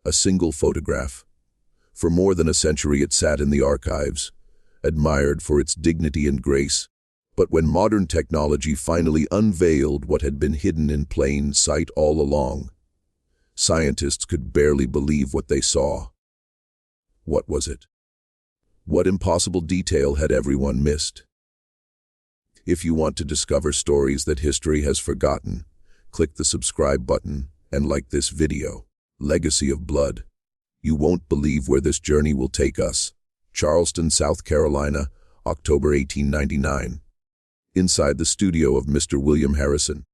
a single photograph. For more than a century it sat in the archives, admired for its dignity and grace. But when modern technology finally unveiled what had been hidden in plain sight all along, scientists could barely believe what they saw. What was it? What impossible detail had everyone missed? If you want to discover stories that history has forgotten, click the subscribe button and like this video. Legacy of Blood. You won't believe where this journey will take us. Charleston, South Carolina, October 1899. Inside the studio of Mr. William Harrison,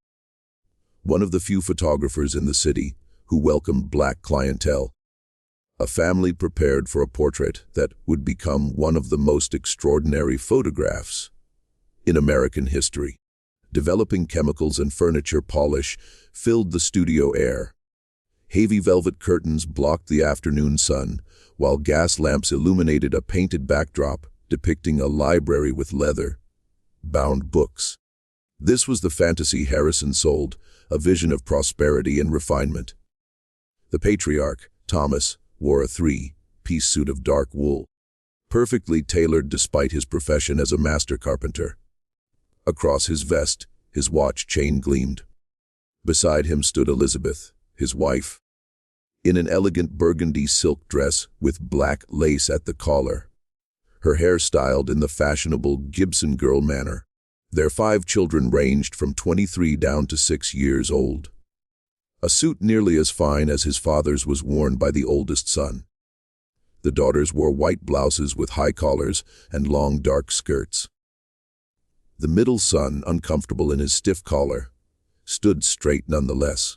one of the few photographers in the city who welcomed black clientele. A family prepared for a portrait that would become one of the most extraordinary photographs in American history. Developing chemicals and furniture polish filled the studio air. Heavy velvet curtains blocked the afternoon sun, while gas lamps illuminated a painted backdrop depicting a library with leather-bound books. This was the fantasy Harrison sold, a vision of prosperity and refinement. The patriarch, Thomas, wore a three-piece suit of dark wool, perfectly tailored despite his profession as a master carpenter. Across his vest, his watch chain gleamed. Beside him stood Elizabeth, his wife, in an elegant burgundy silk dress with black lace at the collar, her hair styled in the fashionable Gibson girl manner. Their 5 children ranged from 23 down to 6 years old. A suit nearly as fine as his father's was worn by the oldest son. The daughters wore white blouses with high collars and long dark skirts. The middle son, uncomfortable in his stiff collar, stood straight nonetheless.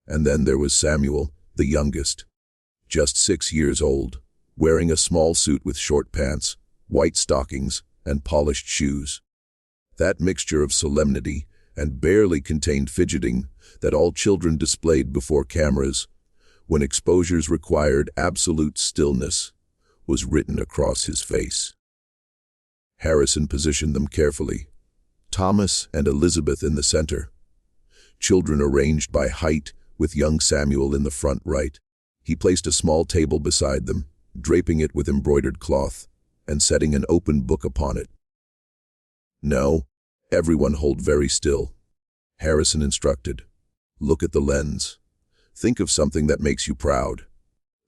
And then there was Samuel, the youngest, just 6 years old, wearing a small suit with short pants, white stockings, and polished shoes. That mixture of solemnity and barely contained fidgeting that all children displayed before cameras, when exposures required absolute stillness, was written across his face. Harrison positioned them carefully, Thomas and Elizabeth in the center, children arranged by height, with young Samuel in the front right. He placed a small table beside them, draping it with embroidered cloth, and setting an open book upon it. "No, everyone hold very still," Harrison instructed. "Look at the lens. Think of something that makes you proud."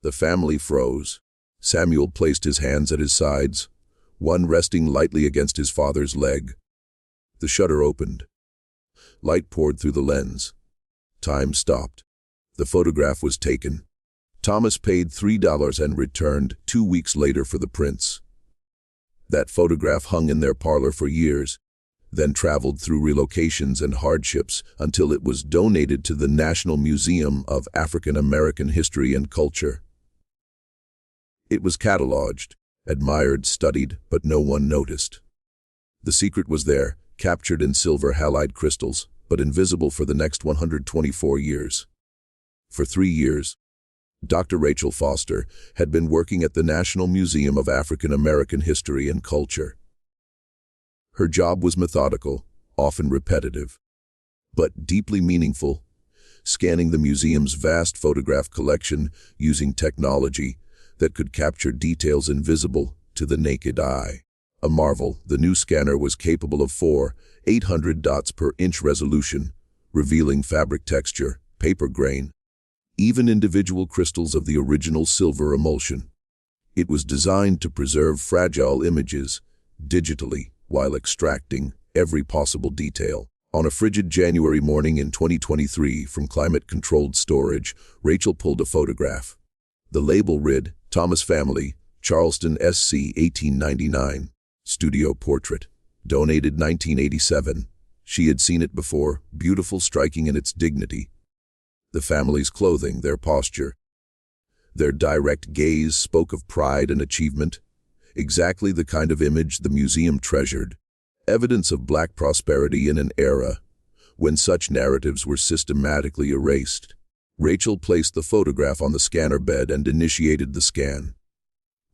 The family froze. Samuel placed his hands at his sides, one resting lightly against his father's leg. The shutter opened. Light poured through the lens. Time stopped. The photograph was taken. Thomas paid $3 and returned 2 weeks later for the prints. That photograph hung in their parlor for years, then traveled through relocations and hardships until it was donated to the National Museum of African American History and Culture. It was cataloged, admired, studied, but no one noticed. The secret was there, captured in silver halide crystals, but invisible for the next 124 years. For 3 years, Dr. Rachel Foster had been working at the National Museum of African American History and Culture. Her job was methodical, often repetitive, but deeply meaningful, scanning the museum's vast photograph collection using technology that could capture details invisible to the naked eye. A marvel, the new scanner was capable of 4,800 dots per inch resolution, revealing fabric texture, paper grain, even individual crystals of the original silver emulsion. It was designed to preserve fragile images digitally while extracting every possible detail. On a frigid January morning in 2023, from climate-controlled storage, Rachel pulled a photograph. The label read, "Thomas Family, Charleston, SC 1899. Studio Portrait. Donated 1987. She had seen it before, beautiful, striking in its dignity. The family's clothing, their posture, their direct gaze spoke of pride and achievement, exactly the kind of image the museum treasured, evidence of black prosperity in an era when such narratives were systematically erased. Rachel placed the photograph on the scanner bed and initiated the scan.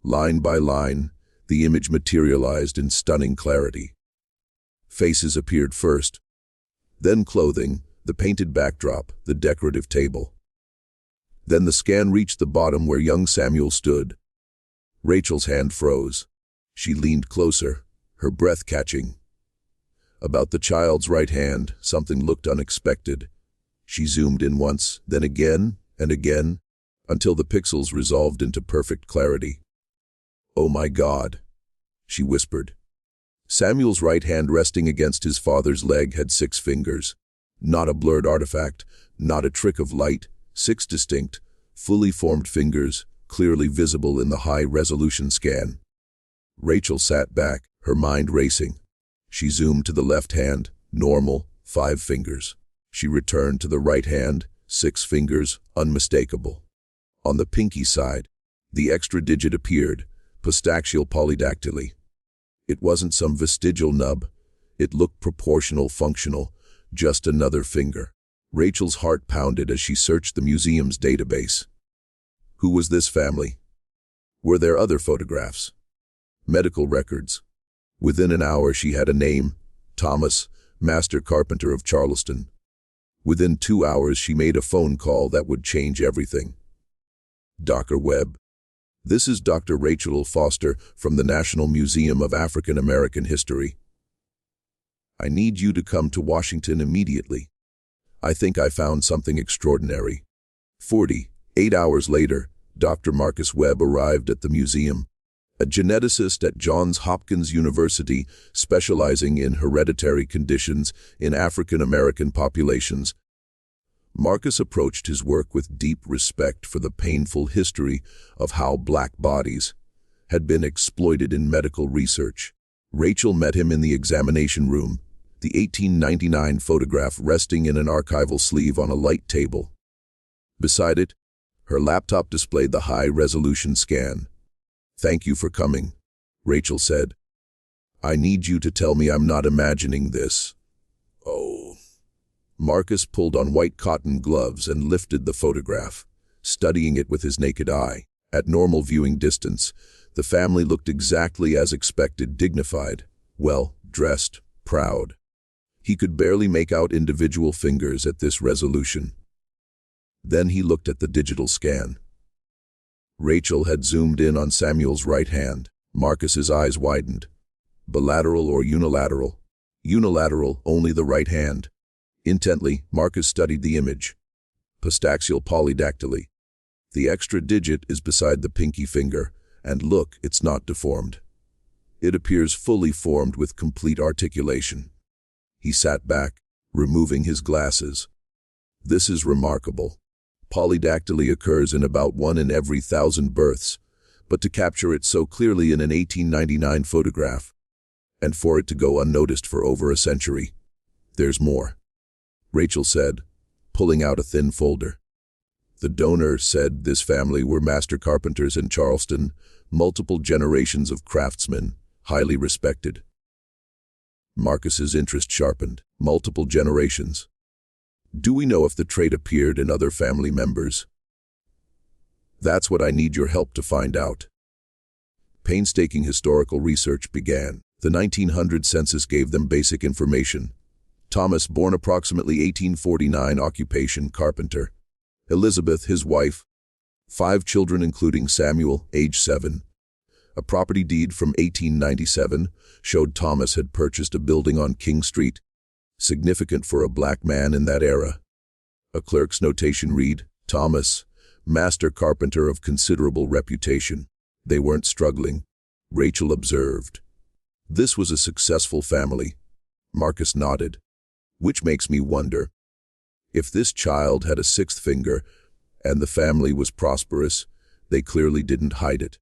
Line by line, the image materialized in stunning clarity. Faces appeared first, then clothing, the painted backdrop, the decorative table. Then the scan reached the bottom where young Samuel stood. Rachel's hand froze. She leaned closer, her breath catching. About the child's right hand, something looked unexpected. She zoomed in once, then again and again, until the pixels resolved into perfect clarity. "Oh my God," she whispered. Samuel's right hand resting against his father's leg had 6 fingers. Not a blurred artifact, not a trick of light, 6 distinct, fully formed fingers, clearly visible in the high-resolution scan. Rachel sat back, her mind racing. She zoomed to the left hand, normal, 5 fingers. She returned to the right hand, 6 fingers, unmistakable. On the pinky side, the extra digit appeared, postaxial polydactyly. It wasn't some vestigial nub. It looked proportional, functional, just another finger. Rachel's heart pounded as she searched the museum's database. Who was this family? Were there other photographs? Medical records? Within an hour she had a name, Thomas, master carpenter of Charleston. Within 2 hours she made a phone call that would change everything. Dr. Webb. This is Dr. Rachel Foster from the National Museum of African American History. I need you to come to Washington immediately. I think I found something extraordinary. 48 hours later, Dr. Marcus Webb arrived at the museum, a geneticist at Johns Hopkins University specializing in hereditary conditions in African American populations. Marcus approached his work with deep respect for the painful history of how black bodies had been exploited in medical research. Rachel met him in the examination room, the 1899 photograph resting in an archival sleeve on a light table. Beside it, her laptop displayed the high-resolution scan. "Thank you for coming," Rachel said. "I need you to tell me I'm not imagining this." "Oh." Marcus pulled on white cotton gloves and lifted the photograph, studying it with his naked eye. At normal viewing distance, the family looked exactly as expected, dignified, well-dressed, proud. He could barely make out individual fingers at this resolution. Then he looked at the digital scan. Rachel had zoomed in on Samuel's right hand. Marcus's eyes widened. Bilateral or unilateral? Unilateral, only the right hand. Intently, Marcus studied the image. Postaxial polydactyly. The extra digit is beside the pinky finger, and look, it's not deformed. It appears fully formed with complete articulation. He sat back, removing his glasses. This is remarkable. Polydactyly occurs in about 1 in every 1,000 births, but to capture it so clearly in an 1899 photograph, and for it to go unnoticed for over a century. There's more, Rachel said, pulling out a thin folder. The donor said this family were master carpenters in Charleston, multiple generations of craftsmen, highly respected. Marcus's interest sharpened. Multiple generations. Do we know if the trait appeared in other family members? That's what I need your help to find out. Painstaking historical research began. The 1900 census gave them basic information. Thomas, born approximately 1849, occupation, carpenter. Elizabeth, his wife. 5 children including Samuel, age 7. A property deed from 1897 showed Thomas had purchased a building on King Street, significant for a black man in that era. A clerk's notation read, Thomas, master carpenter of considerable reputation. They weren't struggling, Rachel observed. This was a successful family. Marcus nodded. Which makes me wonder, if this child had a 6th finger and the family was prosperous, they clearly didn't hide it.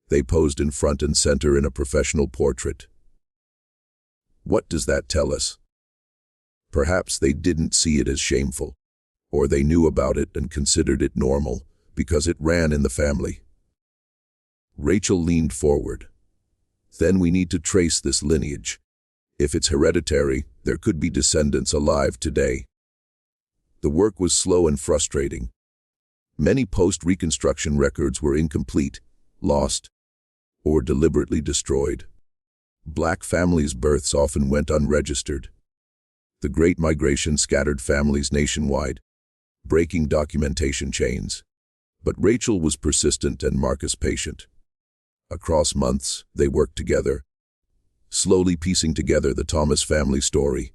They posed in front and center in a professional portrait. What does that tell us? Perhaps they didn't see it as shameful, or they knew about it and considered it normal because it ran in the family. Rachel leaned forward. Then we need to trace this lineage. If it's hereditary, there could be descendants alive today. The work was slow and frustrating. Many post-reconstruction records were incomplete, lost, or deliberately destroyed. Black families' births often went unregistered. The Great Migration scattered families nationwide, breaking documentation chains. But Rachel was persistent and Marcus patient. Across months, they worked together, slowly piecing together the Thomas family story.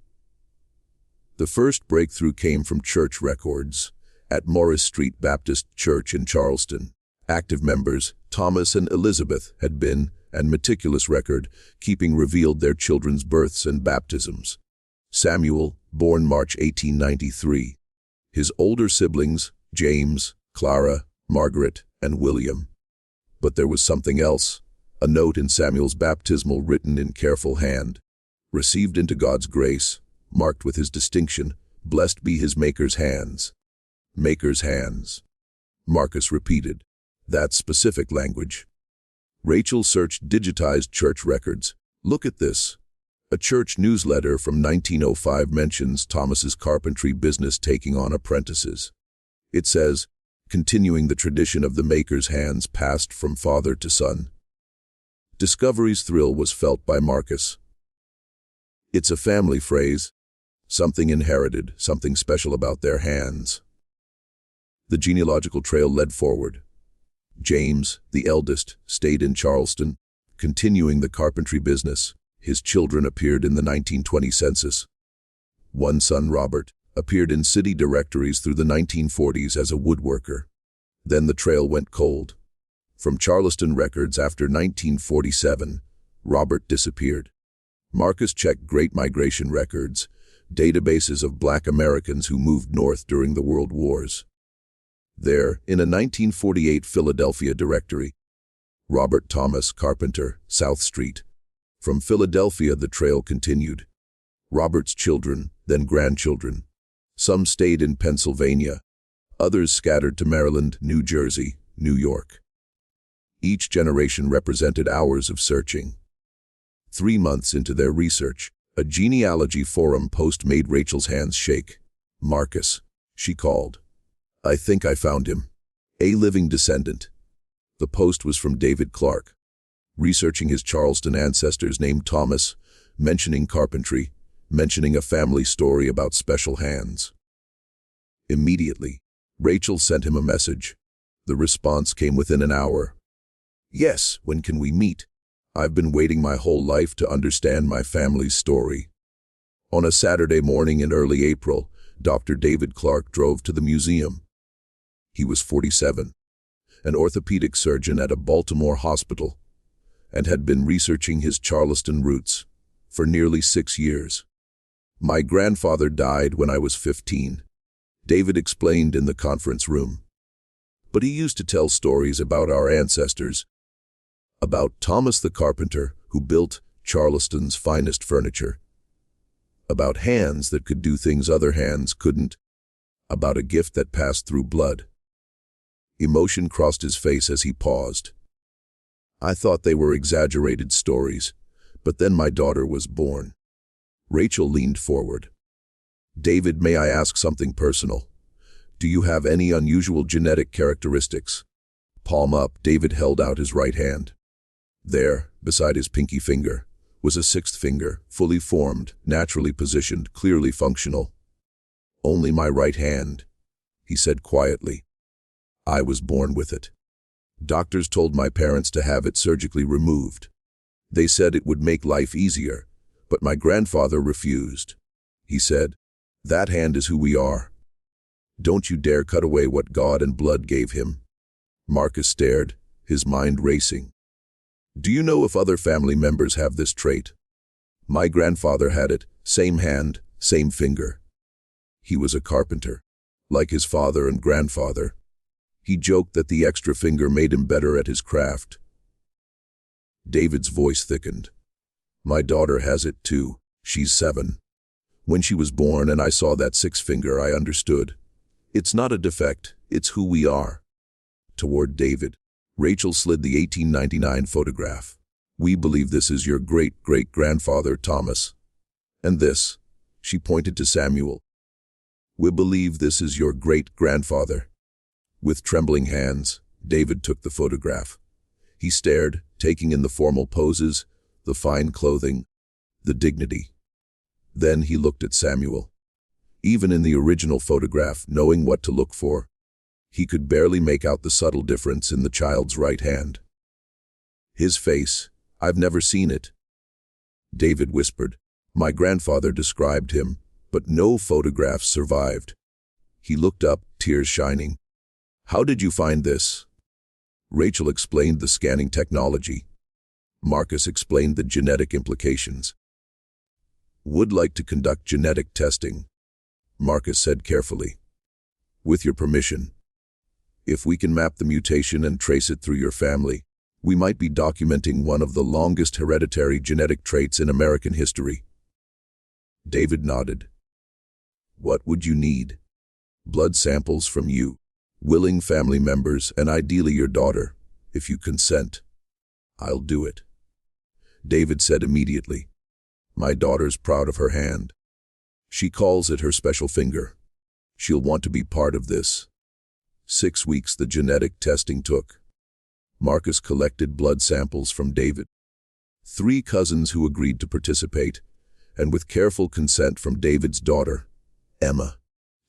The first breakthrough came from church records at Morris Street Baptist Church in Charleston. Active members, Thomas and Elizabeth, had been, and meticulous record keeping revealed their children's births and baptisms. Samuel, born March 1893. His older siblings, James, Clara, Margaret, and William. But there was something else, a note in Samuel's baptismal written in careful hand. Received into God's grace, marked with his distinction, blessed be his Maker's hands. Maker's hands. Marcus repeated that specific language. Rachel searched digitized church records. Look at this. A church newsletter from 1905 mentions Thomas's carpentry business taking on apprentices. It says, continuing the tradition of the Maker's hands passed from father to son. Discovery's thrill was felt by Marcus. It's a family phrase. Something inherited, something special about their hands. The genealogical trail led forward. James, the eldest, stayed in Charleston, continuing the carpentry business. His children appeared in the 1920 census. One son, Robert, appeared in city directories through the 1940s as a woodworker. Then the trail went cold. From Charleston records after 1947, Robert disappeared. Marcus checked Great Migration records, databases of Black Americans who moved north during the World Wars. There, in a 1948 Philadelphia directory, Robert Thomas, carpenter, South Street. From Philadelphia the trail continued. Robert's children, then grandchildren. Some stayed in Pennsylvania, others scattered to Maryland, New Jersey, New York. Each generation represented hours of searching. 3 months into their research, a genealogy forum post made Rachel's hands shake. Marcus, she called. I think I found him. A living descendant. The post was from David Clark, researching his Charleston ancestors named Thomas, mentioning carpentry, mentioning a family story about special hands. Immediately, Rachel sent him a message. The response came within an hour. Yes, when can we meet? I've been waiting my whole life to understand my family's story. On a Saturday morning in early April, Dr. David Clark drove to the museum. He was 47, an orthopedic surgeon at a Baltimore hospital, and had been researching his Charleston roots for nearly 6 years. My grandfather died when I was 15, David explained in the conference room. But he used to tell stories about our ancestors, about Thomas the carpenter who built Charleston's finest furniture, about hands that could do things other hands couldn't, about a gift that passed through blood. Emotion crossed his face as he paused. I thought they were exaggerated stories, but then my daughter was born. Rachel leaned forward. David, may I ask something personal? Do you have any unusual genetic characteristics? Palm up, David held out his right hand. There, beside his pinky finger, was a 6th finger, fully formed, naturally positioned, clearly functional. Only my right hand, he said quietly. I was born with it. Doctors told my parents to have it surgically removed. They said it would make life easier, but my grandfather refused. He said, that hand is who we are. Don't you dare cut away what God and blood gave him. Marcus stared, his mind racing. Do you know if other family members have this trait? My grandfather had it, same hand, same finger. He was a carpenter, like his father and grandfather. He joked that the extra finger made him better at his craft. David's voice thickened. My daughter has it too. She's 7. When she was born and I saw that 6th finger, I understood. It's not a defect, it's who we are. Toward David, Rachel slid the 1899 photograph. We believe this is your great-great-grandfather, Thomas. And this, she pointed to Samuel. We believe this is your great-grandfather. With trembling hands, David took the photograph. He stared, taking in the formal poses, the fine clothing, the dignity. Then he looked at Samuel. Even in the original photograph, knowing what to look for, He could barely make out the subtle difference in the child's right hand. His face, I've never seen it. David whispered. My grandfather described him, but no photographs survived. He looked up, tears shining. How did you find this? Rachel explained the scanning technology. Marcus explained the genetic implications. Would like to conduct genetic testing, Marcus said carefully. With your permission. If we can map the mutation and trace it through your family, we might be documenting one of the longest hereditary genetic traits in American history. David nodded. What would you need? Blood samples from you, willing family members, and ideally your daughter, if you consent. I'll do it. David said immediately. My daughter's proud of her hand. She calls it her special finger. She'll want to be part of this. 6 weeks the genetic testing took. Marcus collected blood samples from David. 3 cousins who agreed to participate, and with careful consent from David's daughter, Emma,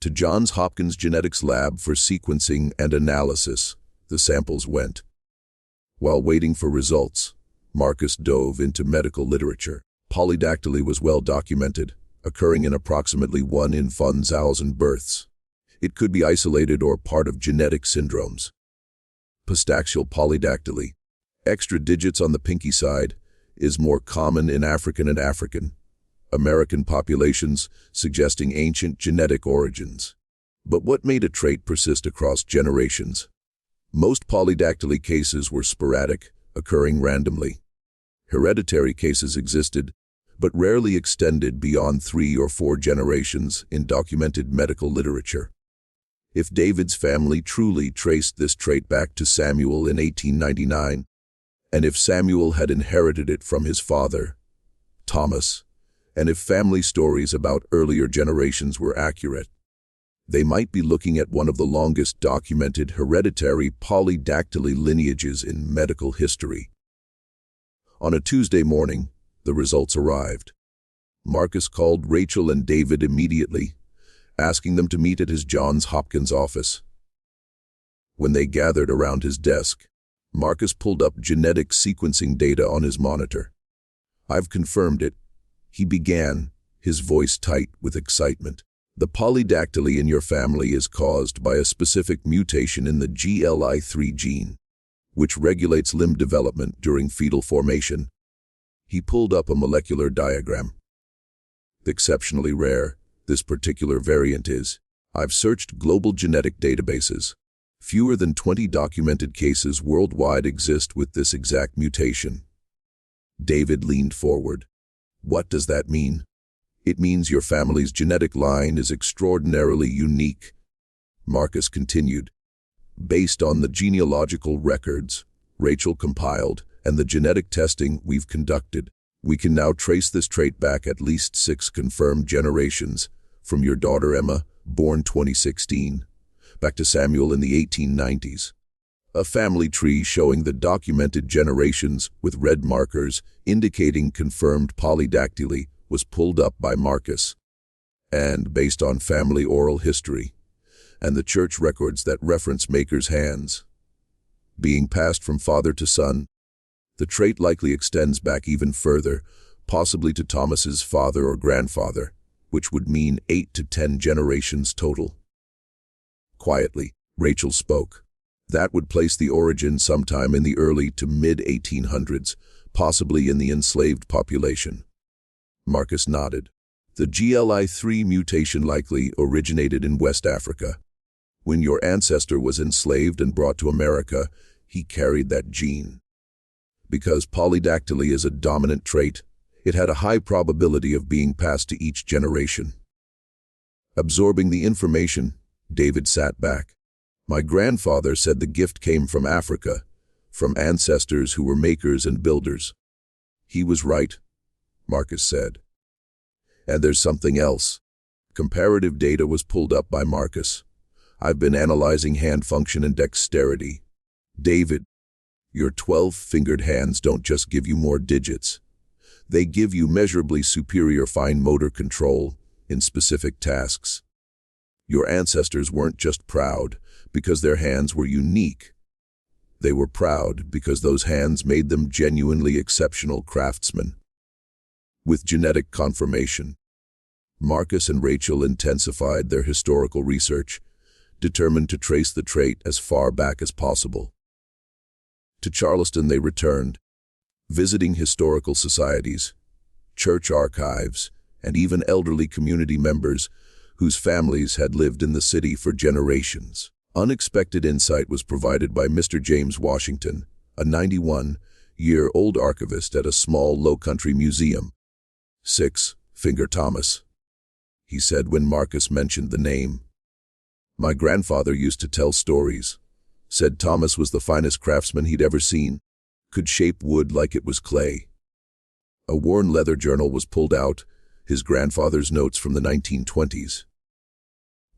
to Johns Hopkins genetics lab for sequencing and analysis, the samples went. While waiting for results, Marcus dove into medical literature. Polydactyly was well documented, occurring in approximately 1 in 1,000 births. It could be isolated or part of genetic syndromes. Postaxial polydactyly, extra digits on the pinky side, is more common in African and African American populations, suggesting ancient genetic origins. But what made a trait persist across generations? Most polydactyly cases were sporadic, occurring randomly. Hereditary cases existed, but rarely extended beyond 3 or 4 generations in documented medical literature. If David's family truly traced this trait back to Samuel in 1899, and if Samuel had inherited it from his father, Thomas, and if family stories about earlier generations were accurate, they might be looking at one of the longest documented hereditary polydactyly lineages in medical history. On a Tuesday morning, the results arrived. Marcus called Rachel and David immediately, asking them to meet at his Johns Hopkins office. When they gathered around his desk, Marcus pulled up genetic sequencing data on his monitor. I've confirmed it, he began, his voice tight with excitement. The polydactyly in your family is caused by a specific mutation in the GLI3 gene, which regulates limb development during fetal formation. He pulled up a molecular diagram. Exceptionally rare, this particular variant is. I've searched global genetic databases. Fewer than 20 documented cases worldwide exist with this exact mutation. David leaned forward. What does that mean? It means your family's genetic line is extraordinarily unique. Marcus continued. Based on the genealogical records Rachel compiled and the genetic testing we've conducted, we can now trace this trait back at least 6 confirmed generations, from your daughter Emma, born 2016, back to Samuel in the 1890s. A family tree showing the documented generations with red markers indicating confirmed polydactyly was pulled up by Marcus. And based on family oral history and the church records that reference Maker's hands being passed from father to son, the trait likely extends back even further, possibly to Thomas's father or grandfather, which would mean 8 to 10 generations total. Quietly, Rachel spoke. That would place the origin sometime in the early to mid-1800s, possibly in the enslaved population. Marcus nodded. The GLI3 mutation likely originated in West Africa. When your ancestor was enslaved and brought to America, he carried that gene. Because polydactyly is a dominant trait, it had a high probability of being passed to each generation. Absorbing the information, David sat back. My grandfather said the gift came from Africa, from ancestors who were makers and builders. He was right, Marcus said. And there's something else. Comparative data was pulled up by Marcus. I've been analyzing hand function and dexterity. David, your 12-fingered hands don't just give you more digits. They give you measurably superior fine motor control in specific tasks. Your ancestors weren't just proud because their hands were unique. They were proud because those hands made them genuinely exceptional craftsmen. With genetic confirmation, Marcus and Rachel intensified their historical research, determined to trace the trait as far back as possible. To Charleston they returned, visiting historical societies, church archives, and even elderly community members whose families had lived in the city for generations. Unexpected insight was provided by Mr. James Washington, a 91-year-old archivist at a small low-country museum. 6. Finger Thomas. He said when Marcus mentioned the name. My grandfather used to tell stories. Said Thomas was the finest craftsman he'd ever seen. Could shape wood like it was clay. A worn leather journal was pulled out, his grandfather's notes from the 1920s.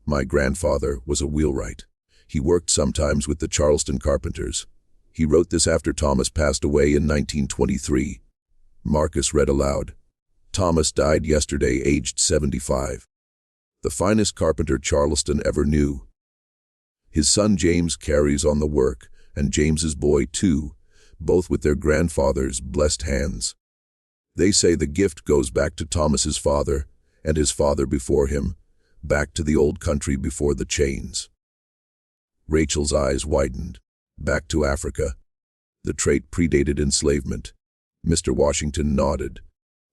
My grandfather was a wheelwright. He worked sometimes with the Charleston carpenters. He wrote this after Thomas passed away in 1923. Marcus read aloud. Thomas died yesterday, aged 75. The finest carpenter Charleston ever knew. His son James carries on the work, and James's boy too, both with their grandfather's blessed hands. They say the gift goes back to Thomas's father, and his father before him, back to the old country before the chains. Rachel's eyes widened. Back to Africa. The trait predated enslavement. Mr. Washington nodded.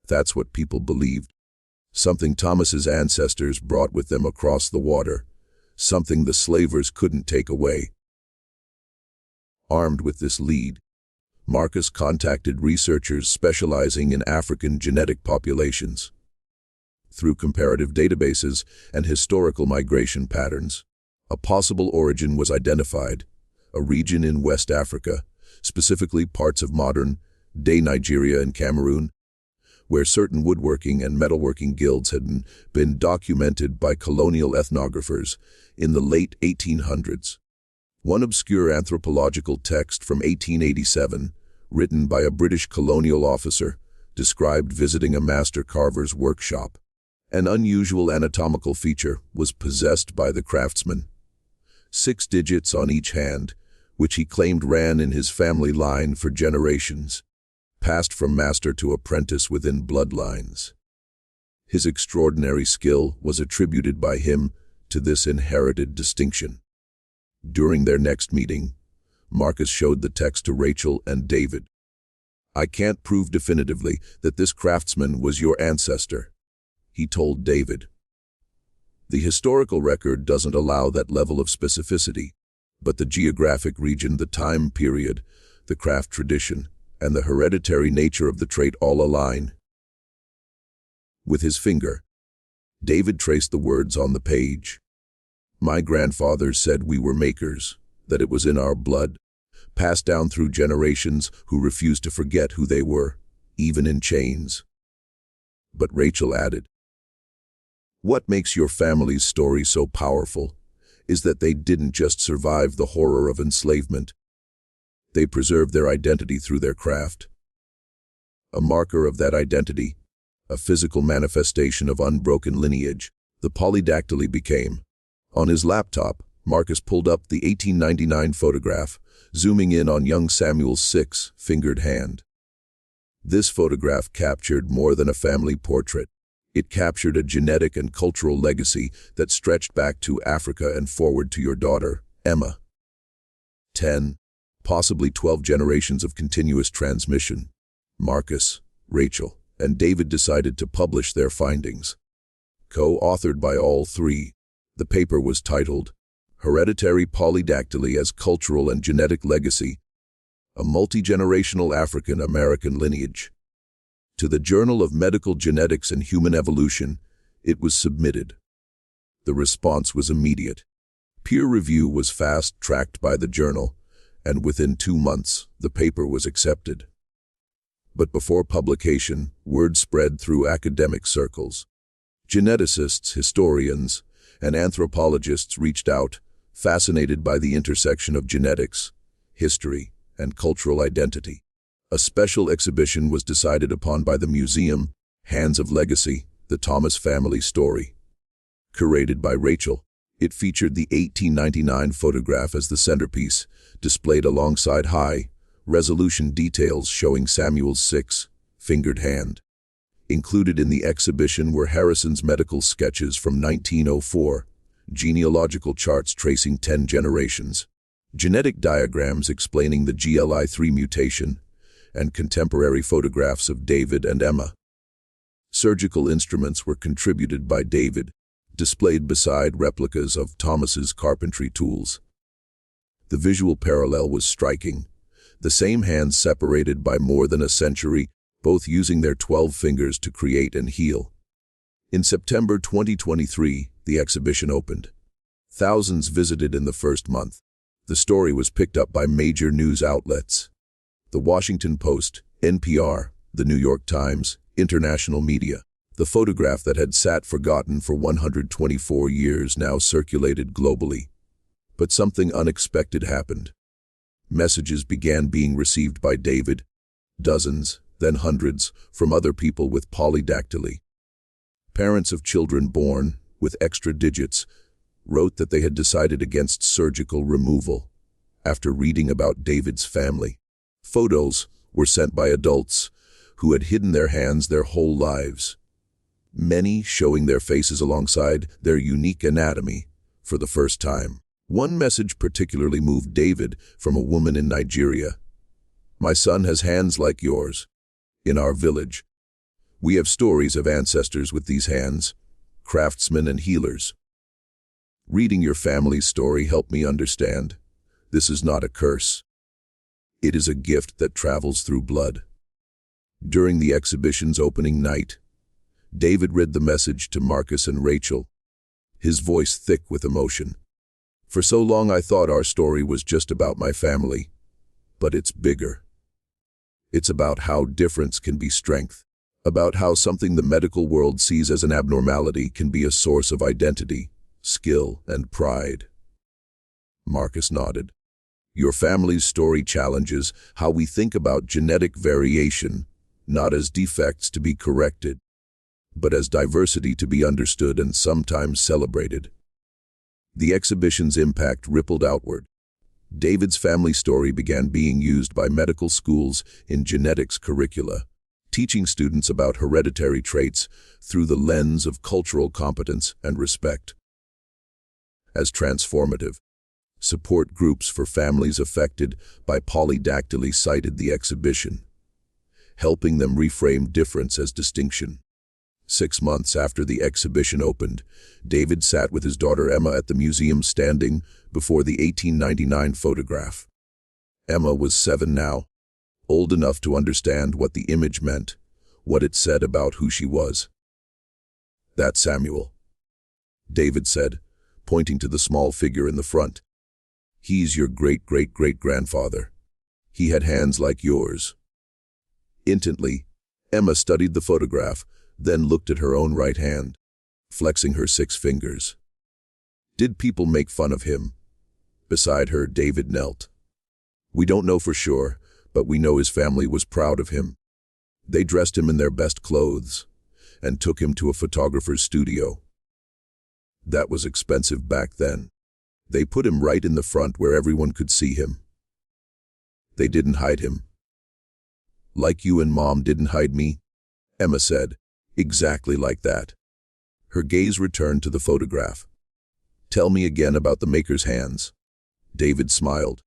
That's what people believed. Something Thomas's ancestors brought with them across the water. Something the slavers couldn't take away. Armed with this lead, Marcus contacted researchers specializing in African genetic populations. Through comparative databases and historical migration patterns, a possible origin was identified, a region in West Africa, specifically parts of modern-day Nigeria and Cameroon, where certain woodworking and metalworking guilds had been documented by colonial ethnographers in the late 1800s. One obscure anthropological text from 1887, written by a British colonial officer, described visiting a master carver's workshop. An unusual anatomical feature was possessed by the craftsman. 6 digits on each hand, which he claimed ran in his family line for generations, passed from master to apprentice within bloodlines. His extraordinary skill was attributed by him to this inherited distinction. During their next meeting, Marcus showed the text to Rachel and David. I can't prove definitively that this craftsman was your ancestor, he told David. The historical record doesn't allow that level of specificity, but the geographic region, the time period, the craft tradition, and the hereditary nature of the trait all align. With his finger, David traced the words on the page. My grandfather said we were makers, that it was in our blood, passed down through generations who refused to forget who they were, even in chains. But Rachel added, what makes your family's story so powerful is that they didn't just survive the horror of enslavement. They preserved their identity through their craft. A marker of that identity, a physical manifestation of unbroken lineage, the polydactyly became. On his laptop, Marcus pulled up the 1899 photograph, zooming in on young Samuel's 6-fingered hand. This photograph captured more than a family portrait. It captured a genetic and cultural legacy that stretched back to Africa and forward to your daughter, Emma. 10, possibly 12 generations of continuous transmission. Marcus, Rachel, and David decided to publish their findings. Co-authored by all three, the paper was titled, Hereditary Polydactyly as Cultural and Genetic Legacy, a Multi-Generational African-American Lineage. To the Journal of Medical Genetics and Human Evolution, it was submitted. The response was immediate. Peer review was fast-tracked by the journal, and within 2 months, the paper was accepted. But before publication, word spread through academic circles. Geneticists, historians, and anthropologists reached out, fascinated by the intersection of genetics, history, and cultural identity. A special exhibition was decided upon by the museum, Hands of Legacy, the Thomas family story. Curated by Rachel, It featured the 1899 photograph as the centerpiece, displayed alongside high-resolution details showing Samuel's six-fingered hand. Included in the exhibition were Harrison's medical sketches from 1904, genealogical charts tracing 10 generations, genetic diagrams explaining the GLI3 mutation, and contemporary photographs of David and Emma. Surgical instruments were contributed by David, displayed beside replicas of Thomas's carpentry tools. The visual parallel was striking. The same hands separated by more than a century, both using their 12 fingers to create and heal. In September 2023, the exhibition opened. Thousands visited in the first month. The story was picked up by major news outlets: The Washington Post, NPR, The New York Times, international media. The photograph that had sat forgotten for 124 years now circulated globally. But something unexpected happened. Messages began being received by David, dozens, then hundreds, from other people with polydactyly. Parents of children born with extra digits wrote that they had decided against surgical removal after reading about David's family. Photos were sent by adults who had hidden their hands their whole lives, many showing their faces alongside their unique anatomy for the first time. One message particularly moved David, from a woman in Nigeria. "My son has hands like yours. In our village, we have stories of ancestors with these hands, craftsmen and healers. Reading your family's story helped me understand. This is not a curse. It is a gift that travels through blood." During the exhibition's opening night, David read the message to Marcus and Rachel, his voice thick with emotion. "For so long I thought our story was just about my family, but it's bigger. It's about how difference can be strength, about how something the medical world sees as an abnormality can be a source of identity, skill, and pride." Marcus nodded. "Your family's story challenges how we think about genetic variation, not as defects to be corrected, but as diversity to be understood and sometimes celebrated." The exhibition's impact rippled outward. David's family story began being used by medical schools in genetics curricula, teaching students about hereditary traits through the lens of cultural competence and respect. As transformative, support groups for families affected by polydactyly cited the exhibition, helping them reframe difference as distinction. 6 months after the exhibition opened, David sat with his daughter Emma at the museum standing before the 1899 photograph. Emma was 7 now, old enough to understand what the image meant, what it said about who she was. "That's Samuel," David said, pointing to the small figure in the front. "He's your great-great-great-grandfather. He had hands like yours." Intently, Emma studied the photograph, then looked at her own right hand, flexing her 6 fingers. Did people make fun of him? Beside her, David knelt. "We don't know for sure, but we know his family was proud of him. They dressed him in their best clothes and took him to a photographer's studio. That was expensive back then. They put him right in the front where everyone could see him. They didn't hide him. Like you and Mom didn't hide me," Emma said. "Exactly like that." Her gaze returned to the photograph. "Tell me again about the maker's hands." David smiled.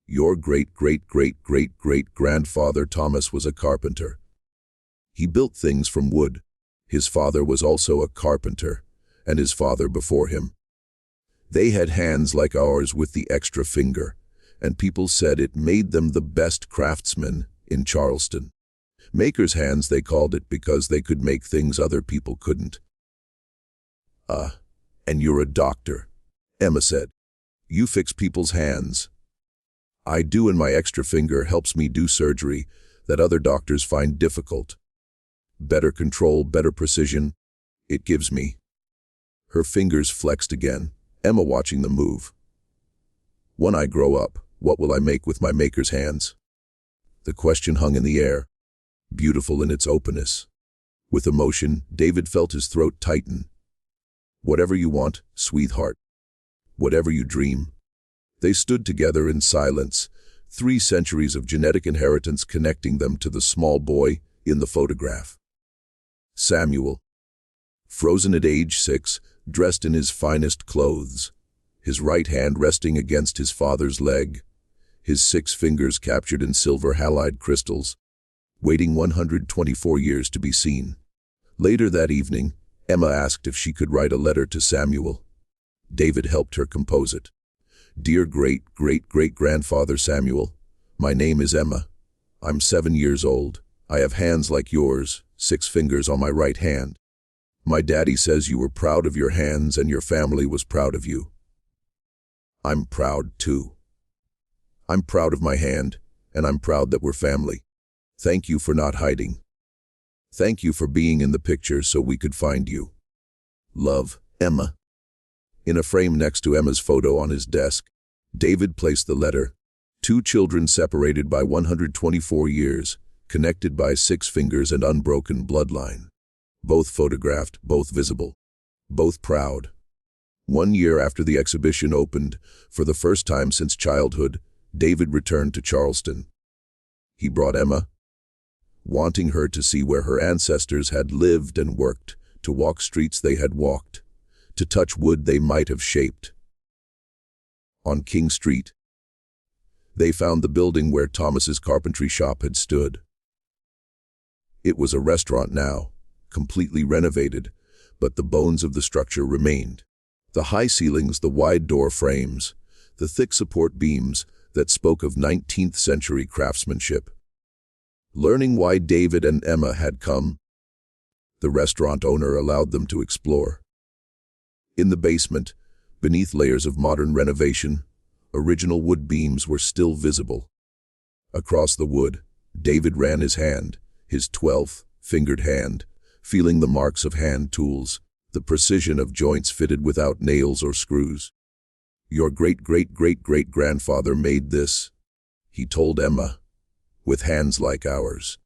"Your great-great-great-great-great-grandfather Thomas was a carpenter. He built things from wood. His father was also a carpenter, and his father before him. They had hands like ours with the extra finger, and people said it made them the best craftsmen in Charleston. Maker's hands, they called it, because they could make things other people couldn't." And you're a doctor," Emma said. "You fix people's hands." "I do, and my extra finger helps me do surgery that other doctors find difficult. Better control, better precision. It gives me." Her fingers flexed again, Emma watching them move. "When I grow up, what will I make with my maker's hands?" The question hung in the air, beautiful in its openness. With emotion, David felt his throat tighten. "Whatever you want, sweetheart," Whatever you dream. They stood together in silence, 3 centuries of genetic inheritance connecting them to the small boy in the photograph. Samuel, frozen at age 6, dressed in his finest clothes, his right hand resting against his father's leg, his 6 fingers captured in silver halide crystals, waiting 124 years to be seen. Later that evening, Emma asked if she could write a letter to Samuel. David helped her compose it. Dear great-great-great-grandfather Samuel, my name is Emma. I'm 7 years old. I have hands like yours, 6 fingers on my right hand. My daddy says you were proud of your hands and your family was proud of you. I'm proud too. I'm proud of my hand, and I'm proud that we're family. Thank you for not hiding. Thank you for being in the picture so we could find you. Love, Emma. In a frame next to Emma's photo on his desk, David placed the letter. 2 children separated by 124 years, connected by 6 fingers and unbroken bloodline. Both photographed, both visible, both proud. 1 year after the exhibition opened, for the first time since childhood, David returned to Charleston. He brought Emma, wanting her to see where her ancestors had lived and worked, to walk streets they had walked, to touch wood they might have shaped. On King Street, they found the building where Thomas's carpentry shop had stood. It was a restaurant now, completely renovated, but the bones of the structure remained. The high ceilings, the wide door frames, the thick support beams that spoke of 19th century craftsmanship. Learning why David and Emma had come, the restaurant owner allowed them to explore. In the basement, beneath layers of modern renovation, original wood beams were still visible. Across the wood, David ran his hand, his 12th fingered hand, feeling the marks of hand tools, the precision of joints fitted without nails or screws. Your great-great-great-great-grandfather made this, he told Emma, with hands like ours.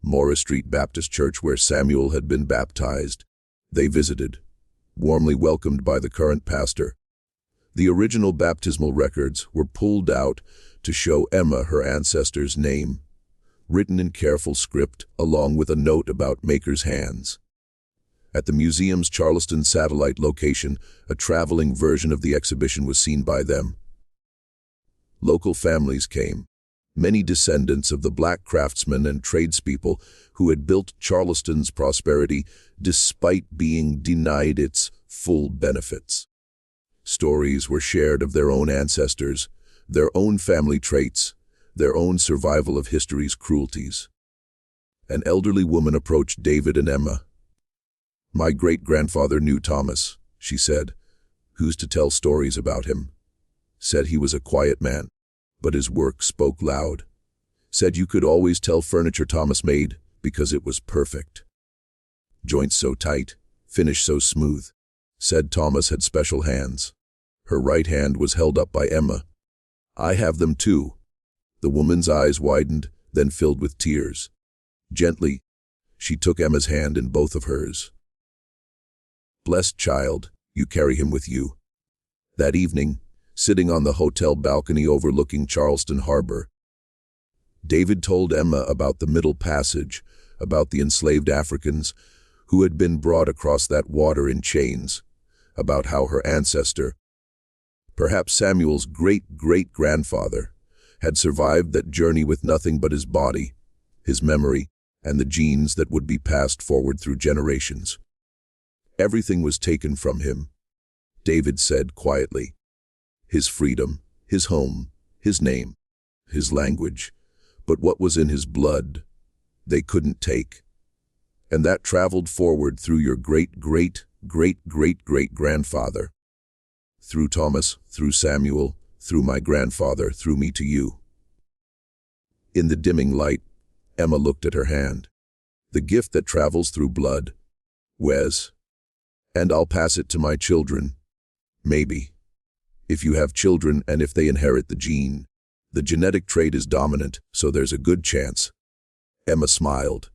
Morris Street Baptist Church, where Samuel had been baptized, they visited, warmly welcomed by the current pastor. The original baptismal records were pulled out to show Emma her ancestor's name, written in careful script along with a note about maker's hands. At the museum's Charleston satellite location, a traveling version of the exhibition was seen by them. Local families came, many descendants of the black craftsmen and tradespeople who had built Charleston's prosperity despite being denied its full benefits. Stories were shared of their own ancestors, their own family traits, their own survival of history's cruelties. An elderly woman approached David and Emma. My great-grandfather knew Thomas, she said. Who's to tell stories about him? Said he was a quiet man, but his work spoke loud. Said you could always tell furniture Thomas made because it was perfect. Joints so tight, finish so smooth. Said Thomas had special hands. Her right hand was held up by Emma. I have them too. The woman's eyes widened, then filled with tears. Gently, she took Emma's hand in both of hers. Blessed child, you carry him with you. That evening, sitting on the hotel balcony overlooking Charleston Harbor, David told Emma about the Middle Passage, about the enslaved Africans who had been brought across that water in chains, about how her ancestor, perhaps Samuel's great-great-grandfather, had survived that journey with nothing but his body, his memory, and the genes that would be passed forward through generations. Everything was taken from him, David said quietly. His freedom, his home, his name, his language, but what was in his blood, they couldn't take. And that traveled forward through your great-great-great-great-great-grandfather. Through Thomas, through Samuel, through my grandfather, through me to you. In the dimming light, Emma looked at her hand. The gift that travels through blood. Wes. And I'll pass it to my children. Maybe. If you have children and if they inherit the gene, the genetic trait is dominant, so there's a good chance. Emma smiled.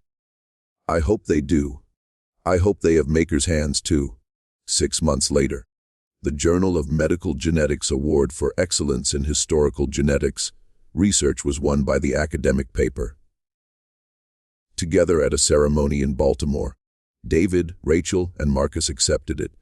I hope they do. I hope they have maker's hands too. 6 months later, The Journal of Medical Genetics Award for Excellence in Historical Genetics. Research was won by the academic paper. Together at a ceremony in Baltimore, David, Rachel, and Marcus accepted it.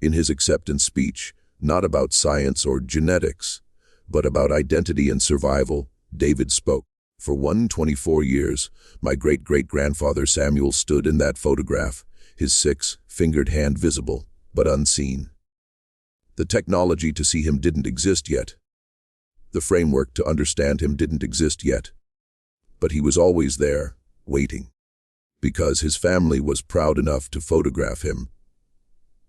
In his acceptance speech, not about science or genetics, but about identity and survival, David spoke. For 124 years, my great-great-grandfather Samuel stood in that photograph, his six-fingered hand visible, but unseen. The technology to see him didn't exist yet. The framework to understand him didn't exist yet. But he was always there, waiting. Because his family was proud enough to photograph him.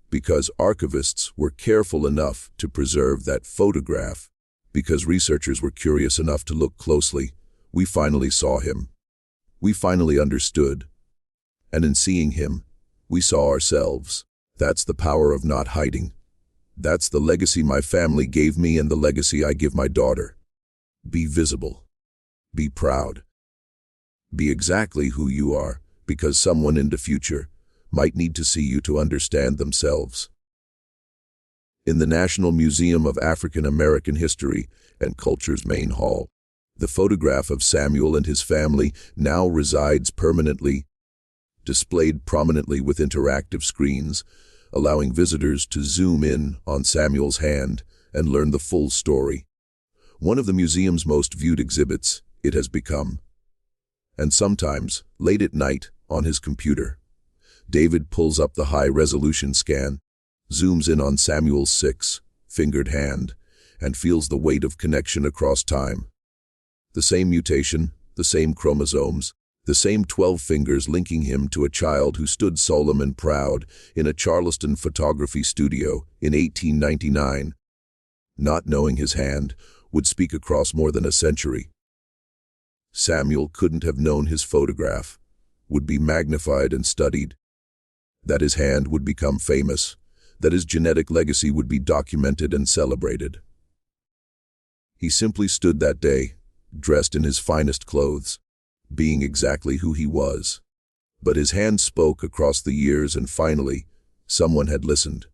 Because archivists were careful enough to preserve that photograph. Because researchers were curious enough to look closely, we finally saw him. We finally understood. And in seeing him, we saw ourselves. That's the power of not hiding. That's the legacy my family gave me and the legacy I give my daughter. Be visible. Be proud. Be exactly who you are, because someone in the future might need to see you to understand themselves. In the National Museum of African American History and Culture's main hall, the photograph of Samuel and his family now resides permanently, displayed prominently with interactive screens, allowing visitors to zoom in on Samuel's hand and learn the full story. One of the museum's most viewed exhibits, it has become. And sometimes, late at night, on his computer, David pulls up the high-resolution scan, zooms in on Samuel's six-fingered hand, and feels the weight of connection across time. The same mutation, the same chromosomes, the same 12 fingers linking him to a child who stood solemn and proud in a Charleston photography studio in 1899. Not knowing his hand would speak across more than a century. Samuel couldn't have known his photograph would be magnified and studied, that his hand would become famous, that his genetic legacy would be documented and celebrated. He simply stood that day, dressed in his finest clothes, being exactly who he was. But his hand spoke across the years and finally, someone had listened.